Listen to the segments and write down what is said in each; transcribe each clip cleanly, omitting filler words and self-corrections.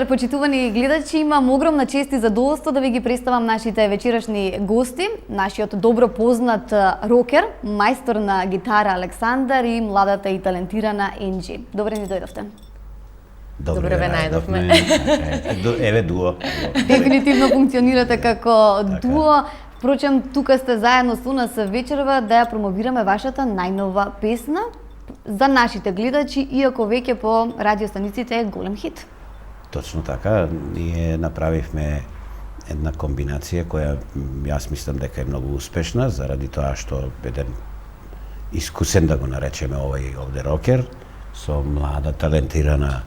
Почитувани гледачи, имам огромна чест и задоволство да ви ги представам нашите вечерашни гости, нашиот добро познат рокер, мајстор на гитара Александар и младата и талентирана Енџи. Добре ни дојдовте. Добре ве најдовме. Еве дуо. Дефинитивно функционирате како дуо. Впрочем, тука сте заедно со нас вечерва да ја промовираме вашата најнова песна за нашите гледачи, иако веќе по радиостаниците е голем хит. Точно така, ние направивме една комбинација која јас мислам дека е многу успешна, заради тоа што еден искусен, да го наречеме овде рокер, со млада, талентирана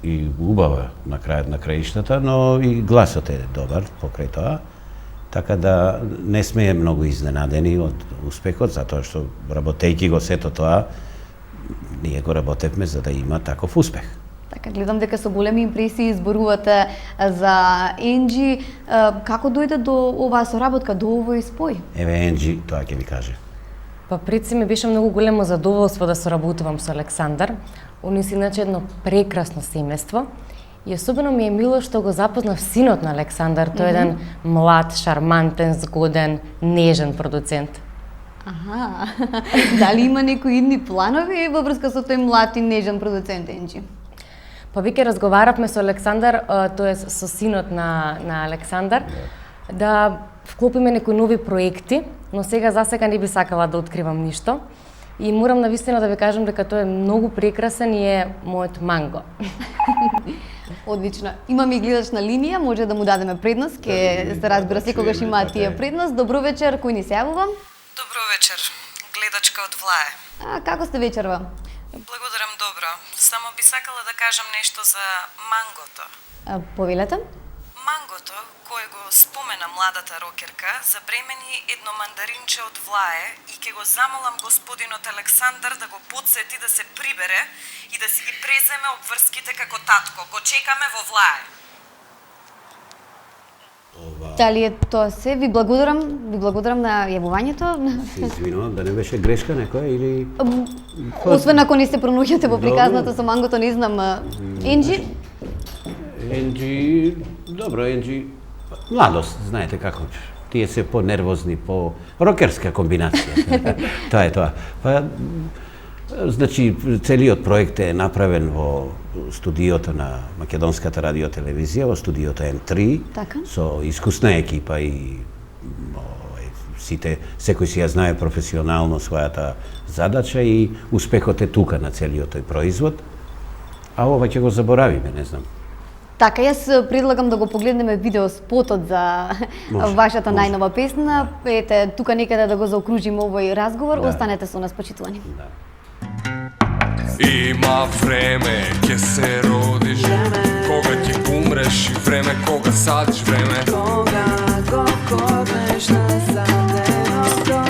и убава на крајот на краиштата, но и гласот е добар покрај тоа. Така да не сме многу изненадени од успехот, затоа што работејќи го сето тоа, ние го работевме за да има таков успех. Така, гледам дека со големи импресии зборувате за Енџи. Како дојде до оваа соработка, до овој спој? Еве Енџи, тоа ќе ви каже. Па пред се ми беше многу големо задоволство да соработувам со Александар. Они се иначе едно прекрасно семејство. И особено ми е мило што го запознав синот на Александар. Тој е еден млад, шармантен, згоден, нежен продуцент. Аха, дали има некои идни планови во врска со тој млад и нежен продуцент Енџи? Па веќе разговаравме со Александар, тоест со синот на Александар, да вклопиме некои нови проекти, но засега не би сакала да откривам ништо. И морам навистина да ви кажам дека тој е многу прекрасен и е мојот манго. Одлично. Имаме и гледач на линија, може да му дадеме предност, ке се разбира секогаш има тие предност. Добро вечер, кој ни се јавува? Добро вечер, гледачка од Влае. Како сте вечерва? Благодарам добро. Само би сакала да кажам нешто за мангото. Повелете? Мангото, кое го спомена младата рокерка, забремени едно мандаринче од Влае и ќе го замолам господинот Александар да го подсети да се прибере и да си ги преземе обврските како татко. Го чекаме во Влае. Дали е тоа се? Ви благодарам на јавувањето. Се извинувам, да не беше грешка некоја или... Освен ако не се пронаоѓате во приказната со мангото, не знам. Енџи? Енџи, добро, Енџи, младост, знаете како, тие се по-нервозни, по-рокерска комбинација. Тоа е тоа. Па, значи, целиот проект е направен во студиото на Македонската радиотелевизија, во студиото М3, Така. со искусна екипа и секој си ја знае професионално својата задача и успехот е тука на целиот тој производ. А ова ќе го заборавиме, не знам. Така, јас предлагам да го погледнеме видео спотот за вашата најнова песна. Ете, тука некаде да го заокружиме овој разговор. Останете со нас, почитувани. Има време, ќе се родиш, кога ќе умреш и време кога садиш време. Кога го копнеш на заденото.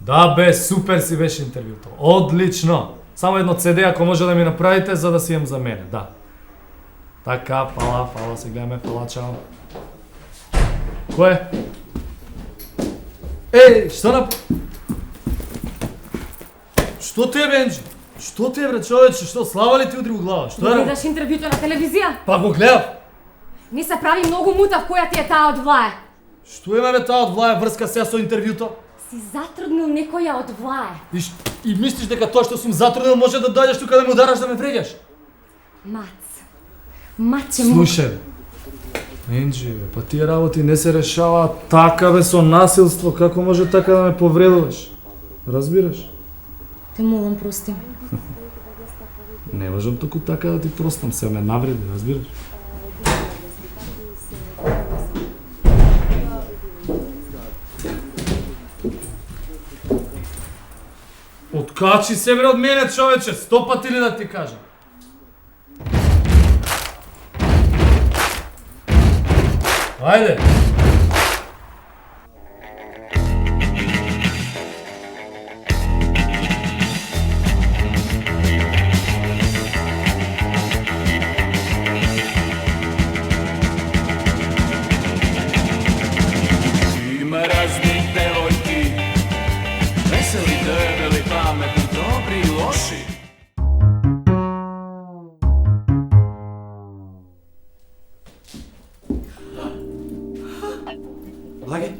Да бе, супер си беше интервјуто. Одлично. Само едно CD ако може да ми направите за да си имам за мене, да. Така, фала, се гледаме, фала, чао. Кој е? Еј, Што ти е, Енџи? Што ти е, бре, човече? Што, слава ли ти удри у глава? Што е? Гледаш интервјуто на телевизија? Па го гледав. Не се прави многу мутав која ти е таа од Влае. Што има бе таа од Влае врска сега со интервјуто? Си затруднил некоја од Влае. И мислиш дека тоа што сум затруднил може да дојдеш тука да ме удараш да ме вреѓаш? Маче му... Слушај, Енџи, па тие работи не се решаваат така бе со насилство, како може така да ме повредуваш? Разбираш? Те молам, прости ме. Не можам току така да ти простам, се ме навреди, разбираш? Откачи се бре од мене, човече, 100 пати ли да ти кажам? Ајде! Има разни девојки, весели, дебели, паметни, добри и лоши. Благе?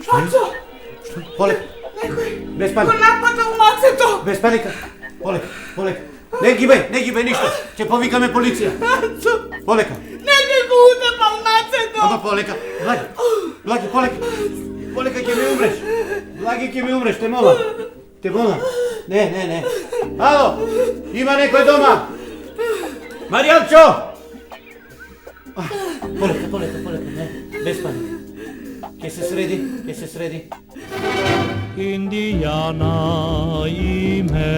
Што? Полека. Без паника. Го нападал мацето! Без паника. Полека, полека. Не гибе ништо. Ќе повикаме полиција. Полека. Некој го утепал мацето! Ама полека. Благе, полека. Полека, ќе ми умреш. Благе, ќе ми умреш, те молам. Не. Ало, има некој дома? Маријанчо! Полека, не, без паника. Ќе се среди. Индијана име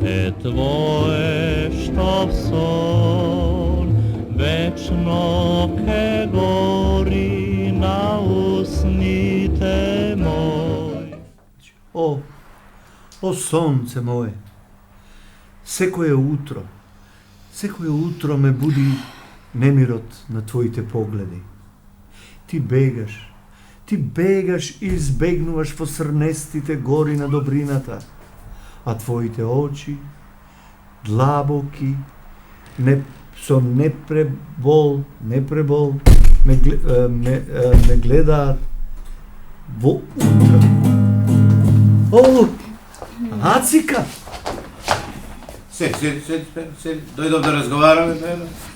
е твое што в сон вечно ке гори на усните мој. О сонце мое, секое утро ме буди немирот на твоите погледи. Ти бегаш и избегнуваш во срнестите гори на добрината, а твоите очи, длабоки, со непребол, ме гледаат во утро. О, Ацика! Седи, дојдов да разговараме,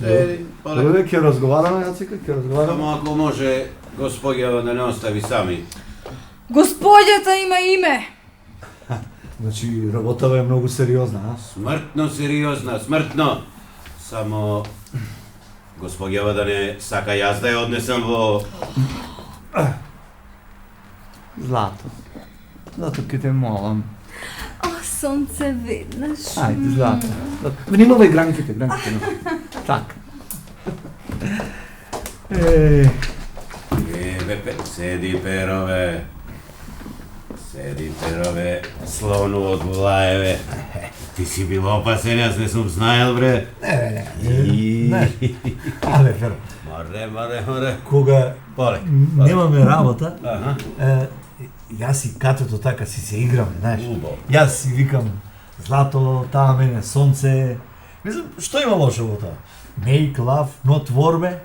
седи, полека. Добре, ќе разговараме, Ацика, Само ако може, господјава да не остави сами. Господјата има име. Значи, работава е многу сериозна, а? Смртно сериозна, смртно. Само господјава да не сака јас да ја однесам во... Злато, ќе те молам. Сонце веднаш. Ајде, Злато. Внимавај гранките. Така. Седи, Перове, слону од Влаеве. Ти си бил опасен, јас не сум знаел, бре. Не. Але, Перо. Море. Кога немаме работа, Аха. јас и катето така се играме, знаеш. Убаво. Јас си викам, Злато, таа мене, сонце. Мислам, што има лошо во тоа? Make love, not war, бе.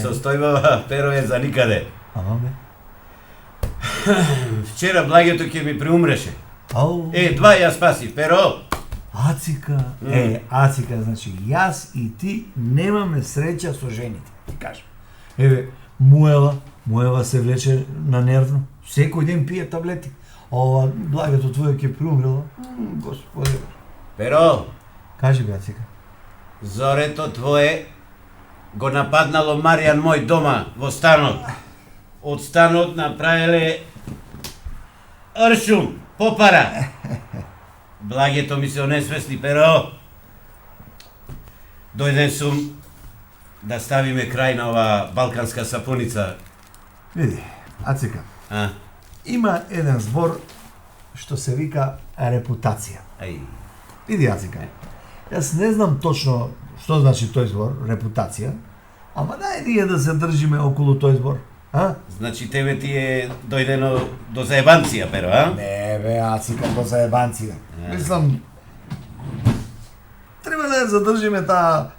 Состојбава, Перо е за никаде. Ама, бе. Вчера благето ќе ми приумреше. Ау. Два ја спасив, Перо. Ацика, Ацика, значи јас и ти немаме среќа со жените, ти кажам. Еве, Муева се влече на нервно, секој ден пие таблети. Ова благето твое ќе приумрело. Господи. Перо, Кажи бе, Ацика. зорето твое го нападнало Маријан мој дома во станот. Од станот направиле аршум, попара. Благето ми се онесвести, Перо. Дојден сум да ставиме крај на ова балканска сапуница. Види, Ацика, А? има еден збор што се вика репутација. Ај. Види, Ацика, јас не знам точно што значи тој збор, репутација, ама дај ние да се држиме околу тој збор, а? Значи тебе ти е дојдено до заебанција, Перо, а? Не бе, Ацика, до заебанција. Мислам, треба да ја задржиме таа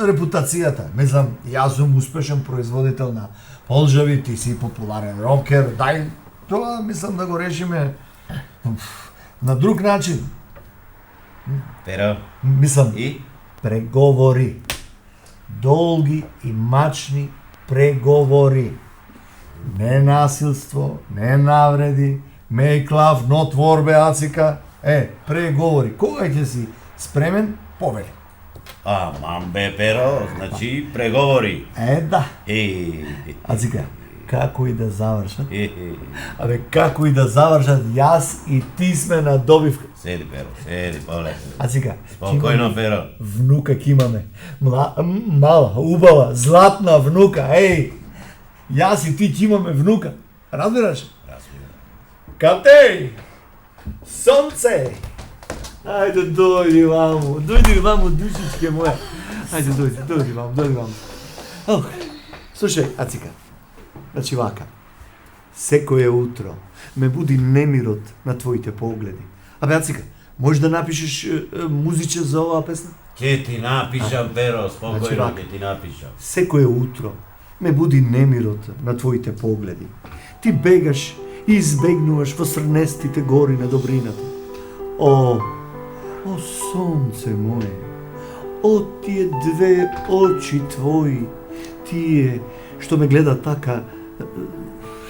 репутацијата. Мислам, јас сум успешен производител на полжави, ти си популарен рокер, дај тоа мислам да го решиме на друг начин. Перо, Мислам, и? преговори. Долги и мачни преговори. Не насилство, не навреди, make love, not war, бе, Ацика. Преговори. Кога ќе си спремен, повели. Амам бе, Перо, значи преговори. Да. Ацика, како и да завршат? Абе, како и да завршат, јас и ти сме на добивка. Седи, Перо, седи, полека. Ацика, Спокојно, Перо. внука ќе имаме. Мала, убава, златна внука, Јас и ти ќе имаме внука. Разбираш? Каптеј! Сонце! Ајде, дојди ваму, душичке моја. Ајде, дојди ваму. Слушај, Ацика, значи вака, секое утро ме буди немирот на твоите погледи. Абе, Ацика, можеш да напишеш музиче за оваа песна? Ќе ти напишам, Перо, спокојно Значи, ќе ти напишам. Секое утро ме буди немирот на твоите погледи. Ти бегаш и избегнуваш во срнестите гори на добрината. О сонце мое, о тие две очи твои, тие што ме гледа така,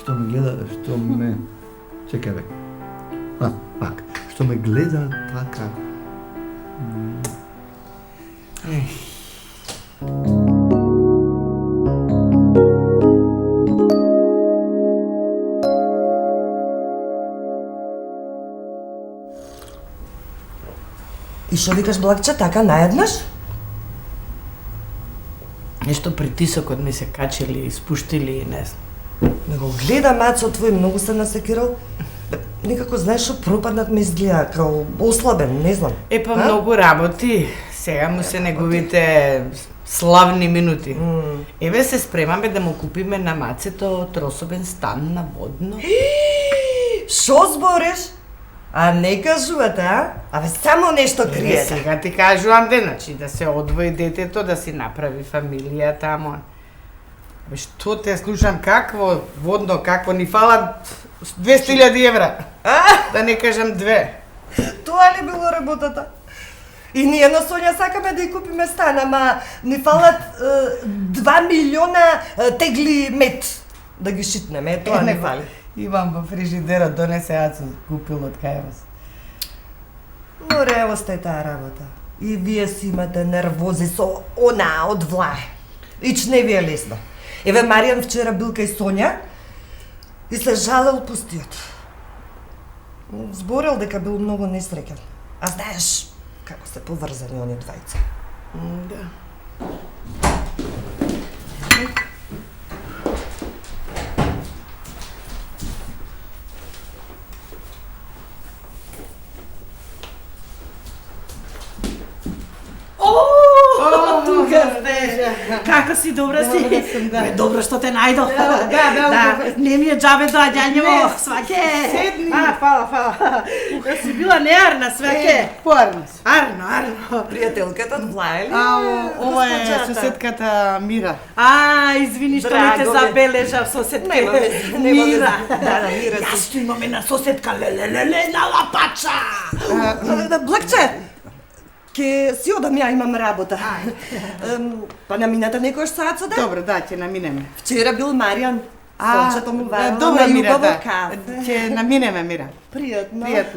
што ме... Чекај бе. Пак, што ме гледа така. И што викаш, Блакче, така наеднаш? Нешто притисокот ми се качили и спуштили и не знам. Не го гледа мацо твој, многу се насекирал. Некако, знаеш, што пропаднат ми изгледа, као ослабен, не знам. Епа многу работи. Сега му се неговите славни минути. Еве се спремаме да му купиме на мацето трособен стан на водно. Шо збориш? А не кажувате, а? Абе, само нешто криете. Сега ти кажувам значи да се одвои детето, да си направи фамилија тамо. Абе, што те слушам, какво водно, какво ни фала 200.000 евра. Да не кажам 2. Тоа ли било работата? И ние на Сонја сакаме да ја купиме стан, ама ни фалат 2 милиона тегли мет да ги шитнеме, тоа не фали. Имам во фрижидерот, донесе Ацо, купил од кај вас. Но реалост е таа работа. И вие си имате нервози со она од влае. Ич не ви е лесно. Еве Маријан вчера бил кај Сонја и се жалел пустиот. Зборел дека бил многу несреќен. А знаеш како се поврзани они двајца. Да. Тука сте. Како си, добра си? Добра сум, да. Добро што те најдов. Да. Не ми е џабе доаѓањево, сваќе. Седни. Фала. Да си била неарна, сваќе. Поарна си. Арно. Пријателката од влае ли? Ова е соседката Мира. Извини што не те забележав, соседка. Мира. Да, Мира. Јас што имам една соседка, лелелеле, на лапача. Блакче, ке си одам, ја имам работа. Па наминете некојаш саат со ден? Добро, да, ќе наминеме. Вчера бил Маријан. Сончето му варила добро, на Мира, јубаво да. кафе. Ќе наминеме, Мира. Пријатно.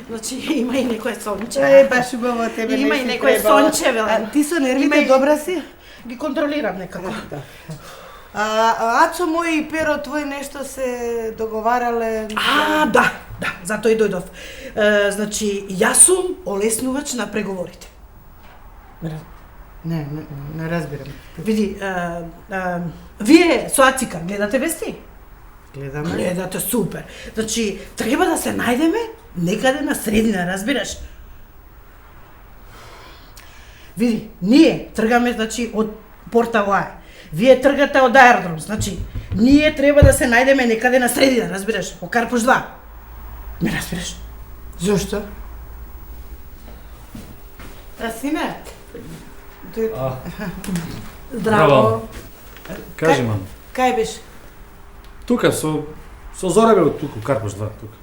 Значи, има и некој сонче. Баш убаво тебе Има не и си некој требало. сонче, велам. Ти со нервите добра си? Ги контролирам некако. Ацо мој и Перо твој нешто се договарале. Да, затоа и дојдов. Значи, јас сум олеснувач на преговорите. Не разбирам. Види, вие со Ацика гледате вести? Гледаме. Гледате, супер. Значи, треба да се најдеме некаде на средина, разбираш? Види, ние тргаме, значи, од Порта Лаe. Вие тргате од аеродром, значи, ние треба да се најдеме некаде на средина, разбираш? О Карпуш 2. Ме разбираш? Зошто? Сине? Здраво. Кажи, мам. Кај беше? Тука, со Зоребе од туку, Карпуш 2, тука.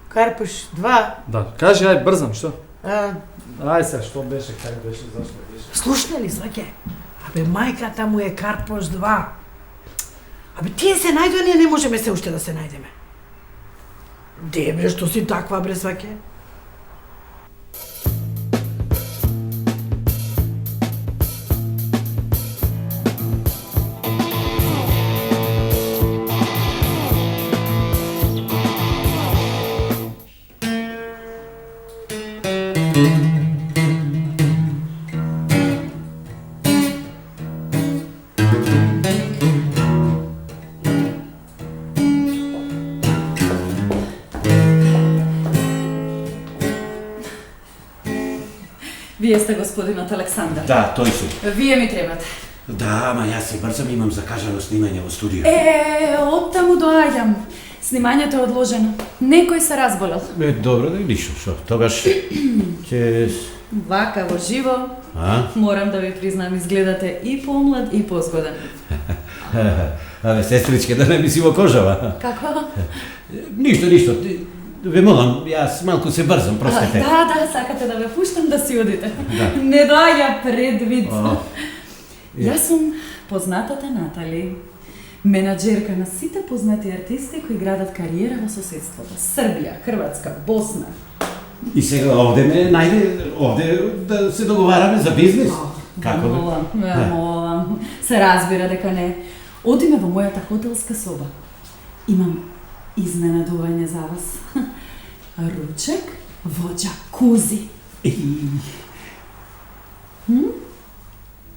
Карпуш 2? Да, кажи, ај, брзам, што? Ај се, што беше, кај беше, зашто беше? Слушна ли, сваќе? Абе, мајката му е Карпуш 2. Абе, тие се најдоа, ние не можеме се уште да се најдеме. Де, бре, што си таква, бре, сваќе? Вие сте господинот Александар. Да, тој сум. Вие ми требате. Да, ама јас се брзам, имам закажано снимање во студио. Оттаму доаѓам. Снимањето е одложено. Некој се разболел. Добро, да ништо, што? Тогаш ќе Вака во живо, А? морам да ви признам, изгледате и помлад и позгоден. Абе, сестричке, да не би си во кожава. Како? Ништо. Ве молам, јас малку се брзам, простете. Да, сакате да ве пуштам да си одите. Да. Не доаѓа предвид. О. Јас сум познатата Натали, менаџерка на сите познати артисти кои градат кариера во соседството. Србија, Хрватска, Босна. И сега овде ме најде, овде да се договараме за бизнис. Како бе? Молам. Се разбира дека не. Одиме во мојата хотелска соба. Имам изненадување за вас. Ручек во џакузи.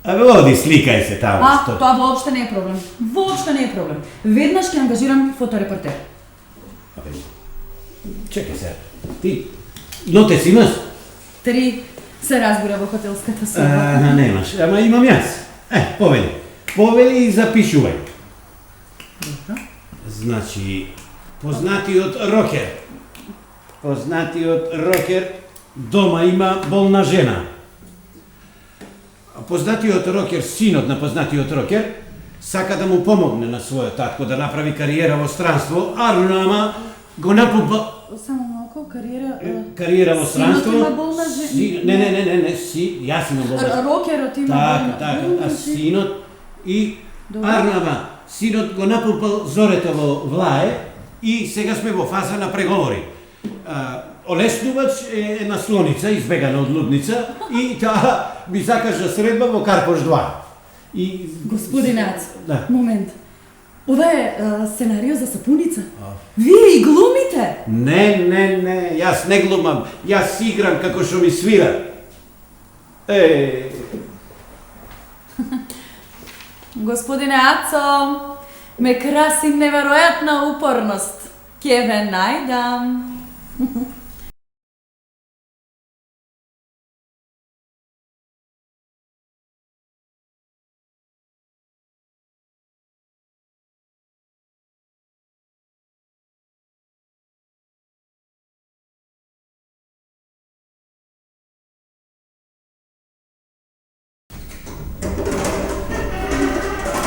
Абе, оди, сликај се таму. Тоа воопште не е проблем. Воопште не е проблем. Веднаш ќе ангажирам фоторепортер. Абе, чекај се. Ти нотес имаш? 3 се разбира во хотелската соба. Немаш, ама имам јас. Повели и запишувај. Значи, познатиот рокер дома има болна жена. Познатиот рокер, синот на познатиот рокер, сака да му помогне на својот татко да направи кариера во странство, ама го напумпа... Само малку, Кариера во странство... Синот има болна жена? Не, јас имам болна жена. Рокерот има болна... Така, а синот и... ама синот го напумпал зорето во влае и сега сме во фаза на преговори. Олеснувач е една слоница, избегана од лудница, и таа ми закажа средба во Карпош 2. И... Господине Ацо, Да. момент. Ова е сценарио за сапуница. Вие и глумите? Не, јас не глумам, јас си играм како што ми свира. Господине Ацо, ме краси неверојатна упорност. Ке ве најдам.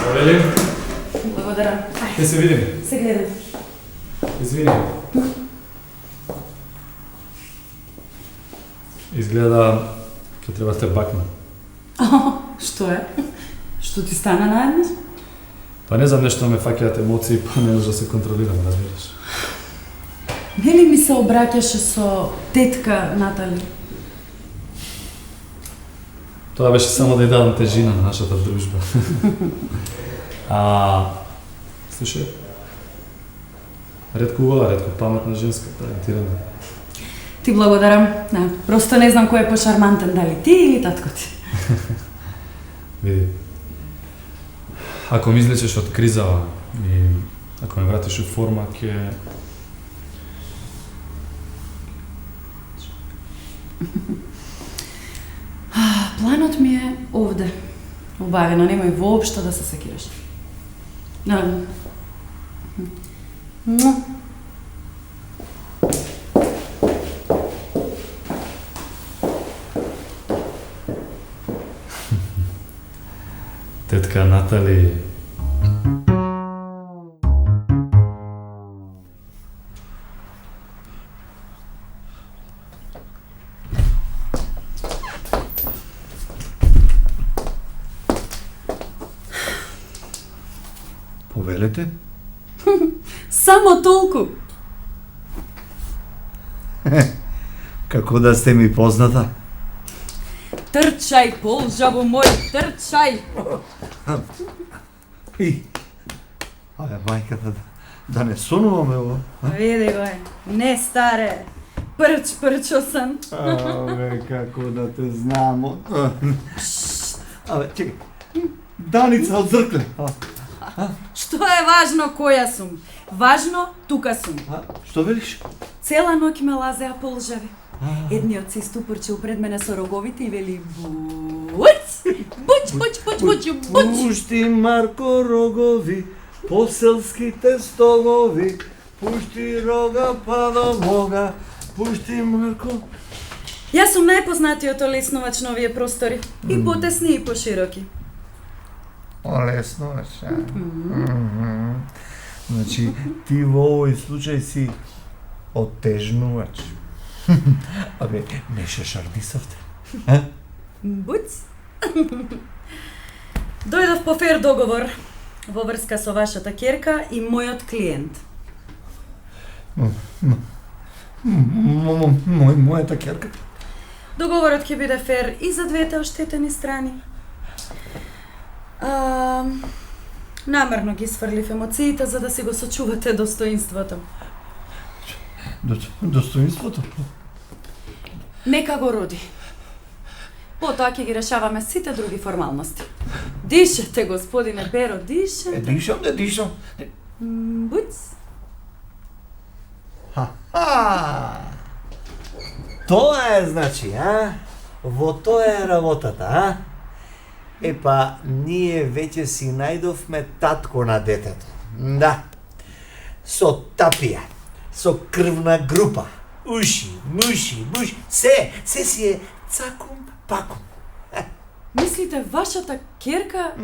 Повели, Благодарам. ќе се видиме. Се гледам. Извини. Изгледа ќе треба да те бакна. Што е? Што ти стана наеднаш? Па не знам, нешто ме фаќаат емоции, па не може да се контролирам, разбираш. Нели ми се обраќаше со тетка Натали? Тоа беше само да ја дадам тежина на нашата дружба. Слушај, ретко убава, ретко паметна женска, талентирана. Ти благодарам. Просто не знам кој е пошармантен, дали ти или татко ти. Види, ако ми излечеш од кризава и ако ме вратиш у форма, ќе... Планот ми е овде. Убавено, немој воопшто да се секираш. Тетка Натали... Повелете? Само толку. Како да сте ми позната? Трчај, полжаво мој, трчај! Абе, мајката, да не сонуваме ово. Види го е, не старе, прчо сам. Абе, како да те знам. Абе, чекай, Даница од Зркле. Што е важно која сум? Важно тука сум. Што велиш? Цела ноќ ме лазеа полжави. Едниот се ступурчил пред мене со роговите и вели буц! Буч! Пушти, Марко, рогови, по селските стогови, пушти рога па до Бога, пушти, Марко. Јас сум најпознатиот олесновач на овие простори. И потесни и пошироки. Олесновач, Значи, ти во овој случај си отежнувач. Абе, не ше шардисовте, а? Буц. Дојдов по фер договор во врска со вашата ќерка и мојот клиент. Мојата ќерка? Договорот ќе биде фер и за двете оштетени страни. Намерно ги сврлив емоциите за да си го сочувате достоинството. Достоинството? Нека го роди. Потоа ќе ги решаваме сите други формалности. Дишете, господине Перо, дишете. Дишам. Буц. Тоа е, значи, Во тоа е работата, Епа, ние веќе си најдовме татко на детето. Да. Со тапија, со крвна група, уши, муши, се си е цакум-пакум. Мислите, вашата ќерка?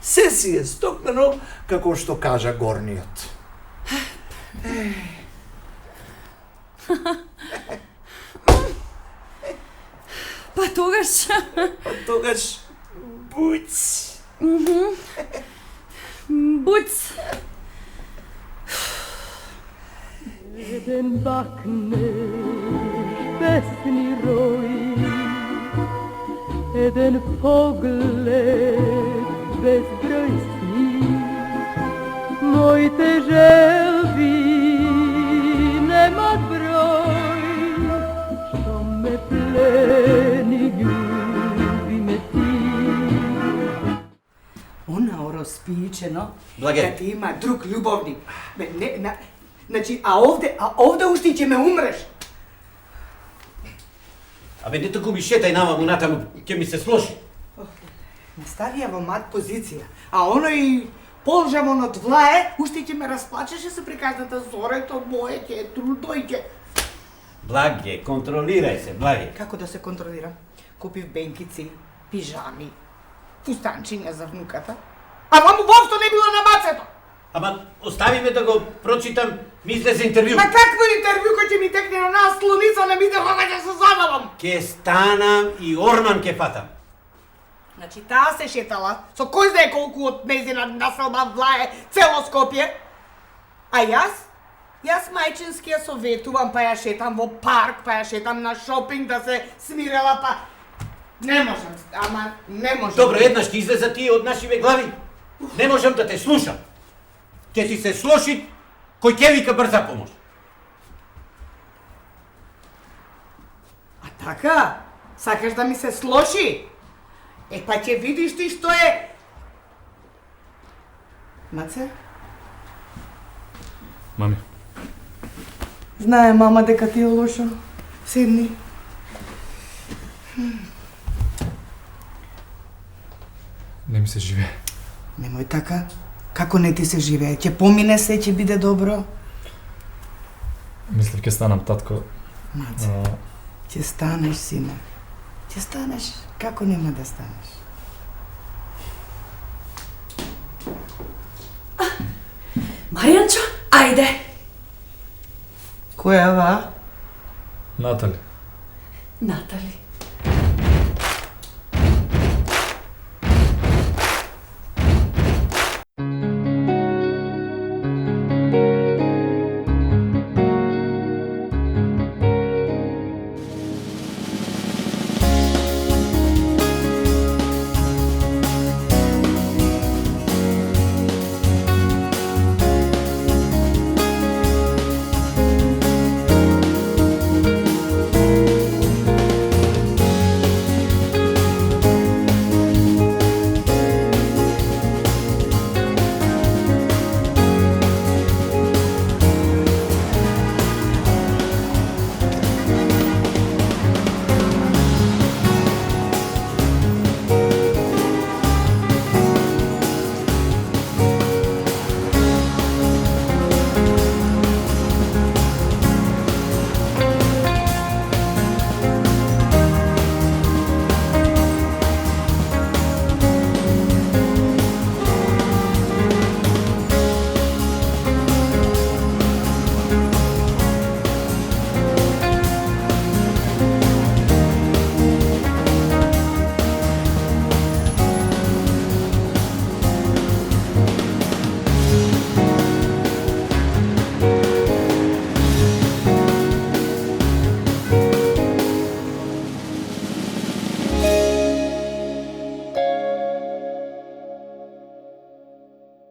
Се си е стокнено, како што кажа горниот. Па тогаш... Буц. Буц. Jeden bakne pesni roi, jeden pogled bezbroj sni, moite želvi nema broj, što me pleni, ljubi me ti. Она ораспичено, Благе. да има друг љубовник. Значи, а овде уште ќе ме умреш. Абе, не таку ми шетај наваму натаму, ќе ми се сложи. Ме ставија во мат позиција, а оној полжавон од влае уште ќе ме расплачеше се приказната зорето моје ќе трудојќе. Благе, контролирај се, Благе. Како да се контролирам? Купив бенкици, пижами, фустанчиња за внуката. Ама му воопшто не било на мацето. Ама, остави ме да го прочитам, ми излезе интервју. Ма какво интервју кој ќе ми текне на нас слоница не биде кога ќе се забавам? Ке станам и Орман ке фатам. Значи таа се шетала, со кој знае колку од нејзина населба влае цело Скопје. А јас мајчински ја советувам, па ја шетам во парк, па ја шетам на шопинг да се смирела, па... Не можам, ама не можам. Добро, еднаш ќе излеза тие од нашиве глави. Не можам да те слушам. Ќе ти се слоши кој ќе вика брза помош. А така? Сакаш да ми се слоши? Па ќе видиш ти што е... Маце? Мами. Знае мама дека ти е лошо. Седни. Не ми се живее. Немој така. Како не ти се живее? Ќе помине се, ќе биде добро. Мислев ќе станам татко. Маце, ќе станеш, сине. Ќе станеш. Како нема да станеш? Маријанчо, ајде! Која е ова? Натали. Натали.